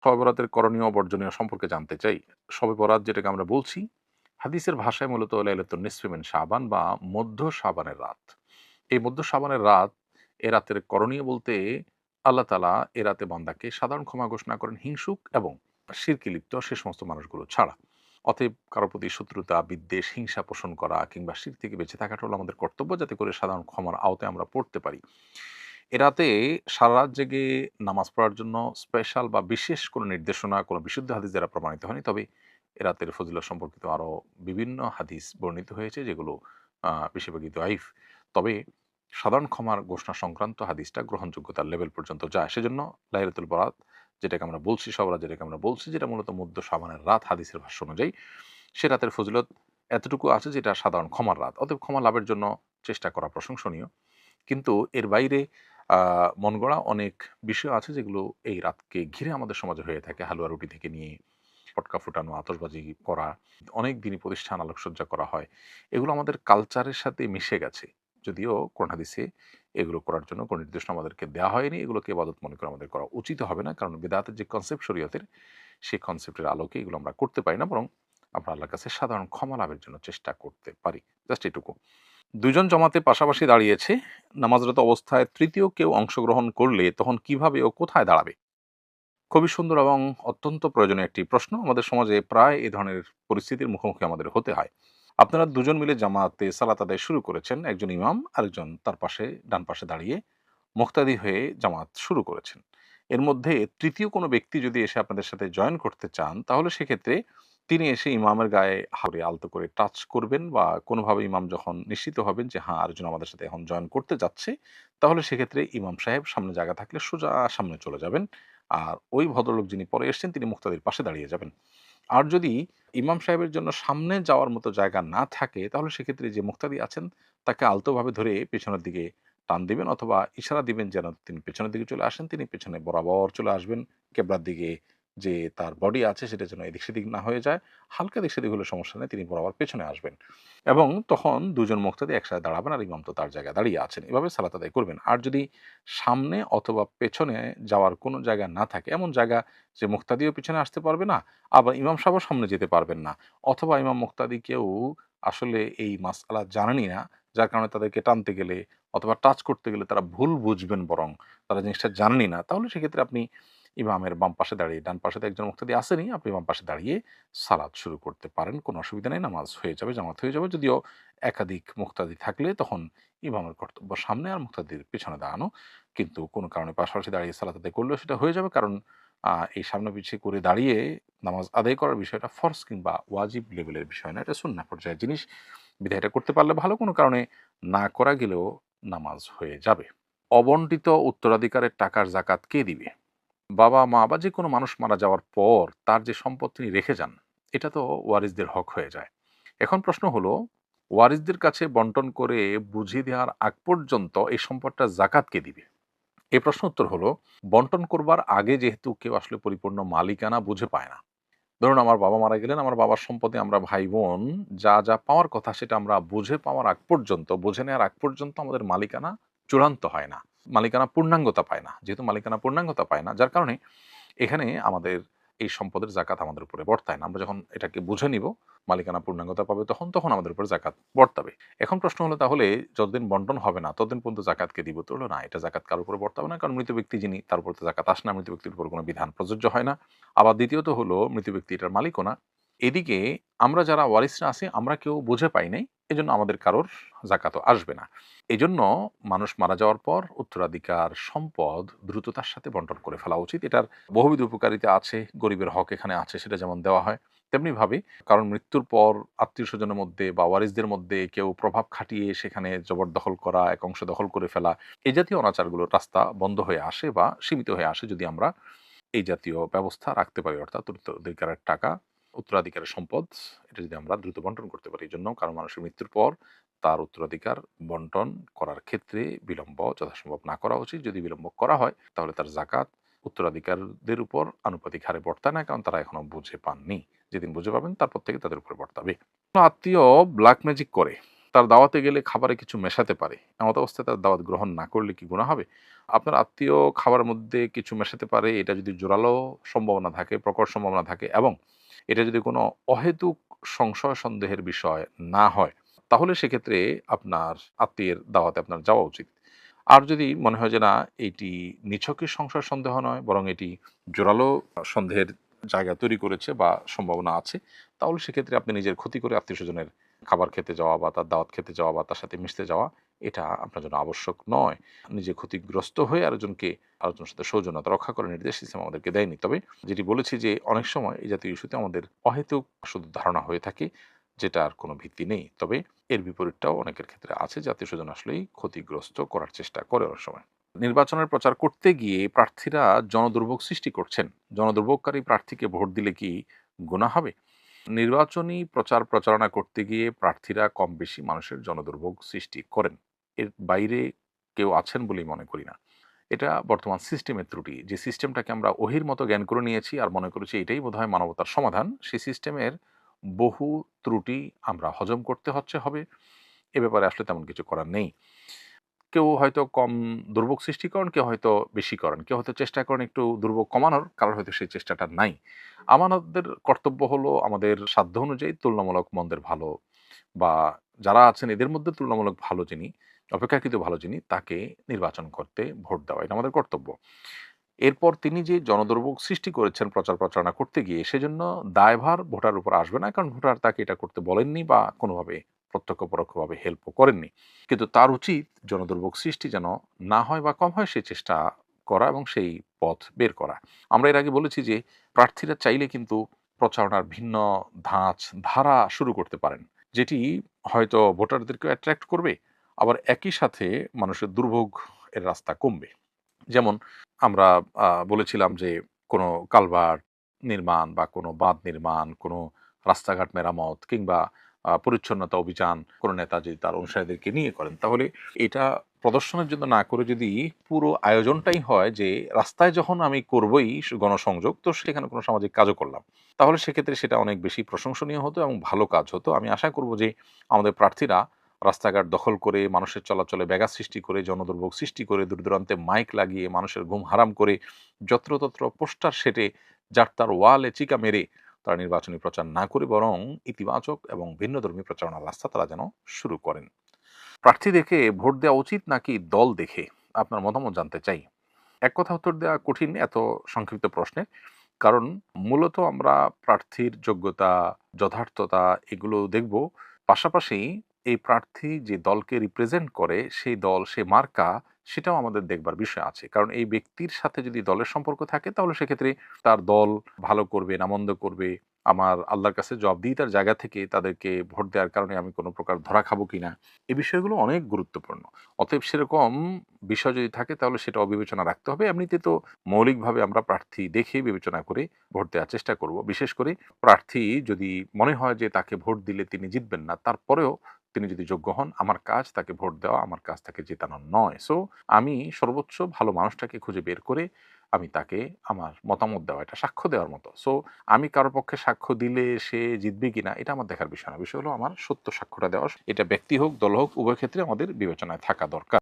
শবে বরাতের করণীয় ও বর্জনীয় সম্পর্কে জানতে চাই। শবে বরাত যেটাকে আমরা বলছি, হাদিসের ভাষায় মূলত লাইলাতুন নিসফি মিন শাবান বা মধ্য শাবানের রাত। এই মধ্য শাবানের রাত, এ রাতের করণীয় বলতে আল্লাহ তাআলা এ রাতে বান্দাকে সাধারণ ক্ষমা ঘোষণা করেন হিংসুক এবং শিরকে লিপ্ত সে সমস্ত মানুষগুলো ছাড়া। অতএব কারো প্রতি শত্রুতা, বিদ্বেষ, হিংসা পোষণ করা কিংবা শিরক থেকে বেঁচে থাকাটা হলো আমাদের কর্তব্য, যাতে করে সাধারণ ক্ষমার আওতায় আমরা পড়তে পারি। এ রাতে সারারাত জেগে নামাজ পড়ার জন্য স্পেশাল বা বিশেষ কোনো নির্দেশনা, কোনো বিশুদ্ধ হাদিস দ্বারা প্রমাণিত হয়নি। তবে এ রাতের ফজিলত সম্পর্কিত আরও বিভিন্ন হাদিস বর্ণিত হয়েছে, যেগুলো বেশিরভাগই দঈফ। তবে সাধারণ ক্ষমার ঘোষণা সংক্রান্ত হাদিসটা গ্রহণযোগ্যতার লেভেল পর্যন্ত যায়। সেজন্য লাইলাতুল বরাত যেটাকে আমরা বলছি, শবে বরাত যেটাকে আমরা বলছি, যেটা মূলত মধ্য শাবানের রাত হাদিসের ভাষ্য অনুযায়ী, সে রাতের ফজিলত এতটুকু আছে যেটা সাধারণ ক্ষমার রাত। অতএব ক্ষমা লাভের জন্য চেষ্টা করা প্রশংসনীয়। কিন্তু এর বাইরে মন গড়া অনেক বিষয় আছে, যেগুলো এই রাতকে ঘিরে আমাদের সমাজে হয়ে থাকে। হালুয়া রুটি থেকে নিয়ে পটকা ফুটানো, আতশবাজি করা, অনেক দিনই প্রতিষ্ঠান আলোকসজ্জা করা হয়। এগুলো আমাদের কালচারের সাথে মিশে গেছে। যদিও কোরআন হাদিসে এগুলো করার জন্য কোনো নির্দেশনা আমাদেরকে দেওয়া হয়নি। এগুলোকে ইবাদত মনে করে আমাদের করা উচিত হবে না। কারণ বিদআতের যে কনসেপ্ট শরীয়তের, সেই কনসেপ্টের আলোকে এগুলো আমরা করতে পারি না। বরং আমরা আল্লাহর কাছে সাধারণ ক্ষমা লাভের জন্য চেষ্টা করতে পারি। জাস্ট এটুকু। ২ জন জামাতে পাশাপাশি দাঁড়িয়েছে। নামাজরত অবস্থায় তৃতীয় কেউ অংশগ্রহণ করলে তখন কিভাবে ও কোথায় দাঁড়াবে? খুবই সুন্দর এবং অত্যন্ত প্রয়োজনীয় একটি প্রশ্ন। আমাদের সমাজে প্রায় এ ধরনের পরিস্থিতির মুখোমুখি আমাদের হতে হয়। আপনারা দুজন মিলে জামাতে সালাত আদায় শুরু করেছেন। একজন ইমাম, আরেকজন তার পাশে ডান পাশে দাঁড়িয়ে মুক্তাদি হয়ে জামাত শুরু করেছেন। এর মধ্যে তৃতীয় কোনো ব্যক্তি যদি এসে আপনাদের সাথে জয়েন করতে চান, তাহলে সেক্ষেত্রে তিনি এসে ইমামের গায়ে হাতে আলতো করে টাচ করবেন, বা কোনোভাবে ইমাম যখন নিশ্চিত হবেন যে হ্যাঁ, আরেকজন আমাদের সাথে এখন জয়েন করতে যাচ্ছে, তাহলে সেক্ষেত্রে ইমাম সাহেব সামনে জায়গা থাকলে সোজা সামনে চলে যাবেন। আর ওই ভদ্রলোক যিনি পরে এসছেন তিনি মুক্তাদির পাশে দাঁড়িয়ে যাবেন। আর যদি ইমাম সাহেবের জন্য সামনে যাওয়ার মতো জায়গা না থাকে, তাহলে সেক্ষেত্রে যে মুক্তাদি আছেন তাকে আলতোভাবে ধরে পেছনের দিকে টান দিবেন, অথবা ইশারা দিবেন যেন তিনি পেছনের দিকে চলে আসেন। তিনি পেছনে বরাবর চলে আসবেন। কেবলার দিকে যে তার বডি আছে সেটা যেন এদিক সেদিক না হয়ে যায়। হালকা এদিক সেদিক হলে সমস্যা নেই, তিনি বরাবর পেছনে আসবেন। এবং তখন দুজন মুক্তাদি একসাথে দাঁড়াবেন আর ইমাম তো তার জায়গায় দাঁড়িয়ে আছেন। এভাবে সালাত আদায় করবেন। আর যদি সামনে অথবা পেছনে যাওয়ার কোনো জায়গা না থাকে, এমন জায়গা যে মুক্তাদিও পিছনে আসতে পারবে না, আবার ইমাম সাহেবও সামনে যেতে পারবেন না, অথবা ইমাম মুক্তাদি কেউ আসলে এই মাসআলা জানেনই না, যার কারণে তাদেরকে টানতে গেলে অথবা টাচ করতে গেলে তারা ভুল বুঝবেন, বরং তারা জিনিসটা জানেনই না, তাহলে সেক্ষেত্রে আপনি ইমামের বাম পাশে দাঁড়িয়ে, ডান পাশে তো একজন মুক্তাদি আসেনই, আপনি বাম পাশে দাঁড়িয়ে সালাত শুরু করতে পারেন। কোনো অসুবিধা নেই, নামাজ হয়ে যাবে, জামাত হয়ে যাবে। যদিও একাধিক মুক্তাদি থাকলে তখন ইমামের কর্তব্য সামনে আর মুক্তাদির পেছনে দাঁড়ানো। কিন্তু কোনো কারণে পাশাপাশি দাঁড়িয়ে সালাত আদায় করলেও সেটা হয়ে যাবে, কারণ এই সামনে পিছিয়ে করে দাঁড়িয়ে নামাজ আদায় করার বিষয়টা ফরজ কিংবা ওয়াজিব লেভেলের বিষয় না, এটা সুন্নাহ পর্যায়ের জিনিস। বিধায় এটা করতে পারলে ভালো, কোনো কারণে না করা গেলেও নামাজ হয়ে যাবে। অবন্টিত উত্তরাধিকারের টাকার জাকাত কে দিবে? বাবা, মা বা যেকোনো মানুষ মারা যাওয়ার পর তার যে সম্পদ তিনি রেখে যান, এটা তো ওয়ারিসদের হক হয়ে যায়। এখন প্রশ্ন হলো, ওয়ারিসদের কাছে বন্টন করে বুঝিয়ে দেওয়ার আগ পর্যন্ত এই সম্পদটা জাকাত কে দিবে? এই প্রশ্ন উত্তর হলো, বন্টন করবার আগে যেহেতু কেউ আসলে পরিপূর্ণ মালিকানা বুঝে পায় না। ধরুন আমার বাবা মারা গেলেন, আমার বাবার সম্পদে আমরা ভাই বোন যা যা পাওয়ার কথা সেটা আমরা বুঝে পাওয়ার আগ পর্যন্ত, বুঝে নেওয়ার আগ পর্যন্ত আমাদের মালিকানা চূড়ান্ত হয় না, মালিকানা পূর্ণাঙ্গতা পায় না। যেহেতু মালিকানা পূর্ণাঙ্গতা পায় না, যার কারণে এখানে আমাদের এই সম্পদের জাকাত আমাদের উপরে বর্তায় না। আমরা যখন এটাকে বুঝে নিব, মালিকানা পূর্ণাঙ্গতা পাবে, তখন তখন আমাদের উপরে জাকাত বর্তাবে। এখন প্রশ্ন হলো, তাহলে যতদিন বন্টন হবে না ততদিন পর্যন্ত জাকাতকে দিব? তো হলো না, এটা জাকাত কারোর উপরে বর্তাবে না, কারণ মৃত ব্যক্তি যিনি, তার উপর তো জাকাত আসে না, মৃত ব্যক্তির উপর কোনো বিধান প্রযোজ্য হয় না। আবার দ্বিতীয়ত হলো, মৃত ব্যক্তি এটার মালিকও না। এদিকে আমরা যারা ওয়ারিসরা আছি আমরা কেউ বুঝে পাই নাই, এজন্য আমাদের কারোর জাকাতও আসবে না। এজন্য মানুষ মারা যাওয়ার পর উত্তরাধিকার সম্পদ দ্রুততার সাথে বন্টন করে ফেলা উচিত। এটার বহুবিধ উপকারিতা আছে, গরিবের হক এখানে আছে, সেটা যেমন দেওয়া হয় তেমনি ভাবে, কারণ মৃত্যুর পর আত্মীয় স্বজনের মধ্যে বা ওয়ারিসদের মধ্যে কেউ প্রভাব খাটিয়ে সেখানে জবরদখল করা, এক অংশ দখল করে ফেলা, এই জাতীয় অনাচারগুলোর রাস্তা বন্ধ হয়ে আসে বা সীমিত হয়ে আসে যদি আমরা এই জাতীয় ব্যবস্থা রাখতে পারি। অর্থাৎ উত্তরাধিকারের টাকা, উত্তরাধিকারের সম্পদ, এটা যদি আমরা দ্রুত বন্টন করতে পারি। এই জন্য কারণ মানুষের মৃত্যুর পর তার উত্তরাধিকার বন্টন করার ক্ষেত্রে বিলম্ব যথাসম্ভব না করা উচিত। যদি বিলম্ব করা হয় তাহলে তার জাকাত উত্তরাধিকারদের উপর আনুপাতিক হারে বর্তায় না, কারণ তারা এখনো বুঝে পাননি। যেদিন বুঝে পাবেন তারপর থেকে তাদের উপরে বর্তাবে। আত্মীয় ব্ল্যাক ম্যাজিক করে তার দাওয়াতে গেলে খাবারে কিছু মেশাতে পারে, এমত অবস্থায় তার দাওয়াত গ্রহণ না করলে কি গুনাহ হবে? আপনার আত্মীয় খাবারের মধ্যে কিছু মেশাতে পারে, এটা যদি জোরালো সম্ভাবনা থাকে, প্রকট সম্ভাবনা থাকে এবং এটা যদি কোনো অহেতুক সংশয় সন্দেহের বিষয় না হয়, তাহলে সেক্ষেত্রে আপনার আত্মীয়ের দাওয়াতে আপনার যাওয়া উচিত। আর যদি মনে হয় যে না, এটি নিছকই সংশয় সন্দেহ নয়, বরং এটি জোরালো সন্দেহের জায়গা তৈরি করেছে বা সম্ভাবনা আছে, তাহলে সেক্ষেত্রে আপনি নিজের ক্ষতি করে আত্মীয়স্বজনের খাবার খেতে যাওয়া বা তার দাওয়াত খেতে যাওয়া বা তার সাথে মিশতে যাওয়া, এটা আপনার জন্য আবশ্যক নয়। নিজে ক্ষতিগ্রস্ত হয়ে আরেকজনের সাথে সৌজন্যতা রক্ষা করার নির্দেশ ইসলাম আমাদেরকে দেয়নি। তবে যেটি বলেছি যে অনেক সময় এই জাতীয় ইস্যুতে আমাদের অহেতুক শুধু ধারণা হয়ে থাকে, যেটার কোনো ভিত্তি নেই। তবে এর বিপরীতটাও অনেকের ক্ষেত্রে আছে যে আত্মীয়স্বজন আসলেই ক্ষতিগ্রস্ত করার চেষ্টা করে অনেক সময়। নির্বাচনের প্রচার করতে গিয়ে প্রার্থীরা জনদুর্ভোগ সৃষ্টি করছেন। জনদুর্ভোগকারী প্রার্থীকে ভোট দিলে কি গুনাহ হবে? নির্বাচনী প্রচার প্রচারণা করতে গিয়ে প্রার্থীরা কম বেশি মানুষের জনদুর্ভোগ সৃষ্টি করেন। এর বাইরে কেউ আছেন বলেই মনে করি না। এটা বর্তমান সিস্টেমের ত্রুটি। যে সিস্টেমটাকে আমরা ওহির মতো জ্ঞান করে নিয়েছি আর মনে করেছি এটাই বোধহয় মানবতার সমাধান, সেই সিস্টেমের বহু ত্রুটি আমরা হজম করতে হবে। এ ব্যাপারে আসলে তেমন কিছু করার নেই। কেউ হয়তো কম দুর্ভোগ সৃষ্টি করেন, কেউ হয়তো বেশি করেন। কেউ হয়তো চেষ্টা করেন একটু দুর্ভোগ কমানোর, কারোর হয়তো সেই চেষ্টাটা নাই। আমাদের কর্তব্য হলো আমাদের সাধ্য অনুযায়ী তুলনামূলক মন্দের ভালো বা যারা আছেন এদের মধ্যে তুলনামূলক ভালো যিনি, অপেক্ষাকৃত ভালো যিনি, তাকে নির্বাচন করতে ভোট দেওয়া। এটা আমাদের কর্তব্য। এরপর তিনি যে জনদুর্ভোগ সৃষ্টি করেছেন প্রচার প্রচারণা করতে গিয়ে, সেজন্য দায়ভার ভোটার উপর আসবে না। কারণ ভোটার তাকে এটা করতে বলেননি বা কোনোভাবে প্রত্যক্ষ পরোক্ষভাবে হেল্পও করেননি। কিন্তু তার উচিত জনদুর্ভোগ সৃষ্টি যেন না হয় বা কম হয় সেই চেষ্টা করা এবং সেই পথ বের করা। আমরা এর আগে বলেছি যে প্রার্থীরা চাইলে কিন্তু প্রচারণার ভিন্ন ধাঁচ, ধারা শুরু করতে পারেন। যেটি হয়তো ভোটারদেরকেও অ্যাট্রাক্ট করবে, আবার একই সাথে মানুষের দুর্ভোগ এর রাস্তা কমবে। যেমন আমরা বলেছিলাম যে কোনো কালভার্ট নির্মাণ বা কোনো বাঁধ নির্মাণ, কোনো রাস্তাঘাট মেরামত কিংবা পরিচ্ছন্নতা অভিযান কোনো নেতা যদি তার অনুসারীদেরকে নিয়ে করেন, তাহলে এটা প্রদর্শনের জন্য না করে যদি পুরো আয়োজনটাই হয় যে রাস্তায় যখন আমি করবই গণসংযোগ, তো সেখানে কোনো সামাজিক কাজও করলাম। তাহলে সেক্ষেত্রে সেটা অনেক বেশি প্রশংসনীয় হতো এবং ভালো কাজ হতো। আমি আশা করব যে আমাদের প্রার্থীরা রাস্তাঘাট দখল করে, মানুষের চলাচলে ব্যাঘাত সৃষ্টি করে, জনদুর্ভোগ সৃষ্টি করে, দূর-দূরান্তে মাইক লাগিয়ে মানুষের ঘুম হারাম করে, যত্রতত্র পোস্টার সেঁটে, যার তার ওয়ালে চিকা মেরে তারা নির্বাচনী প্রচার না করে বরং ইতিবাচক এবং ভিন্নধর্মী প্রচারণার রাস্তা তারা যেন শুরু করেন। প্রার্থী দেখে ভোট দেওয়া উচিত নাকি দল দেখে? আপনার মতামত জানতে চাই। এক কথা উত্তর দেওয়া কঠিন এত সংক্ষিপ্ত প্রশ্নে। কারণ মূলত আমরা প্রার্থীর যোগ্যতা, যথার্থতা এগুলো দেখব। পাশাপাশি এই প্রার্থী যে দলকে রিপ্রেজেন্ট করে, সেই দল, সে মার্কা, সেটাও আমাদের দেখবার বিষয় আছে। কারণ এই ব্যক্তির সাথে যদি দলের সম্পর্ক থাকে, তাহলে সেক্ষেত্রে তার দল ভালো করবে না মন্দ করবে, আমার আল্লাহর কাছে জবাবদিহিতার জায়গা থেকে তাদেরকে ভোট দেওয়ার কারণে আমি কোনো প্রকার ধরা খাবো কিনা, এই বিষয়গুলো অনেক গুরুত্বপূর্ণ। অতএব সেরকম বিষয় যদি থাকে তাহলে সেটা বিবেচনা রাখতে হবে। এমনিতে তো মৌলিকভাবে আমরা প্রার্থী দেখে বিবেচনা করে ভোট দেওয়ার চেষ্টা করব। বিশেষ করে প্রার্থী যদি মনে হয় যে তাকে ভোট দিলে তিনি জিতবেন না, তারপরেও তিনি যদি যোগ্য হন, আমার কাজ তাকে ভোট দেওয়া, আমার কাজ তাকে জেতানো নয়। সো আমি সর্বোচ্চ ভালো মানুষটাকে খুঁজে বের করে আমি তাকে আমার মতামত দেওয়া, এটা সাক্ষ্য দেওয়ার মতো। সো আমি কারো পক্ষে সাক্ষ্য দিলে সে জিতবে কিনা এটা আমার দেখার বিষয় না। বিষয় হলো আমার সত্য সাক্ষ্যটা দেওয়া। এটা ব্যক্তি হোক, দল হোক, উভয় ক্ষেত্রে আমাদের বিবেচনায় থাকা দরকার।